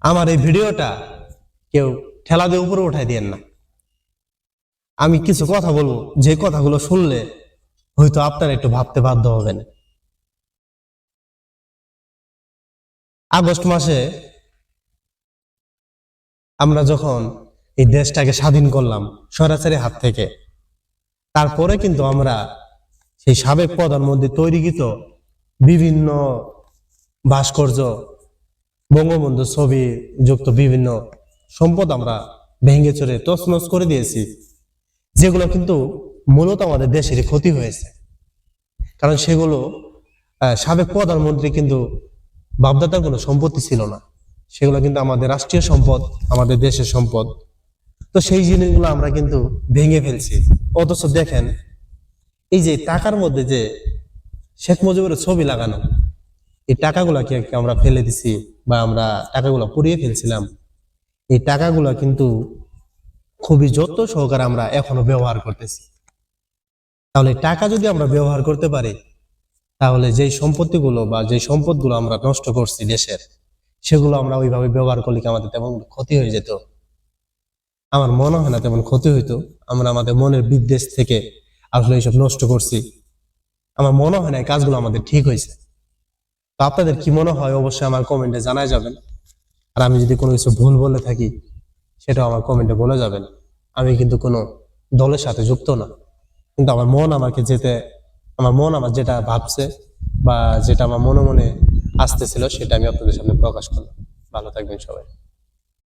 আমার এই ভিডিওটা কেউ ঠেলা দিয়ে উপরে উঠাই দিয়েন না। আমি কিছু কথা বলবো, যে কথাগুলো শুনলে হয়তো আপনারা একটু ভাবতে বাধ্য হবেন। আগস্ট মাসে আমরা যখন এই দেশটাকে স্বাধীন করলাম স্বৈরাচারী হাত থেকে, তারপরে কিন্তু আমরা সেই সাবেক প্রধানমন্ত্রী তৈরিকৃত বিভিন্ন ভাস্কর্য, বঙ্গবন্ধু ছবি যুক্ত বিভিন্ন সম্পদ আমরা ভেঙে চড়ে তছনছ করে দিয়েছি, যেগুলো কিন্তু মূলত আমাদের দেশেরই ক্ষতি হয়েছে। কারণ সেগুলো সাবেক প্রধানমন্ত্রী কিন্তু বাপদাদার কোনো সম্পত্তি ছিল না, সেগুলো কিন্তু আমাদের রাষ্ট্রীয় সম্পদ, আমাদের দেশের সম্পদ। তো সেই জিনিসগুলো আমরা কিন্তু ভেঙে ফেলছি। অথচ দেখেন, এই যে টাকার মধ্যে যে শেখ মুজিবের ছবি লাগানো, এই টাকাগুলাকে আমরা ফেলে দিছি বা আমরা টাকাগুলো পুড়িয়ে ফেলছিলাম, এই টাকাগুলো কিন্তু খুবই যত্ন সহকারে আমরা এখনো ব্যবহার করতেছি। তাহলে টাকা যদি আমরা ব্যবহার করতে পারি, তাহলে যেই সম্পত্তিগুলো বা যে সম্পদগুলো আমরা নষ্ট করছি দেশের, সেগুলো আমরা ওইভাবে ব্যবহার করলে কি আমাদের তেমন ক্ষতি হয়ে যেত? আমার মনে হয় না তেমন ক্ষতি হইতো। আমরা আমাদের মনের বিদ্বেষ থেকে আসলে এইসব নষ্ট করছি। আমার মনে হয় না এই কাজগুলো আমাদের ঠিক হয়েছে। তো আপনাদের কি মনে হয় অবশ্যই আমার কমেন্টে জানাই যাবেন। আর আমি যদি কোনো কিছু ভুল বলে থাকি, সেটাও আমার কমেন্টে বলে যাবেন। আমি কিন্তু কোনো দলের সাথে যুক্ত না, কিন্তু আমার মন আমার যেটা ভাবছে বা যেটা আমার মনে মনে আসতেছিল, সেটা আমি আপনাদের সামনে প্রকাশ করলাম। ভালো থাকবেন সবাই।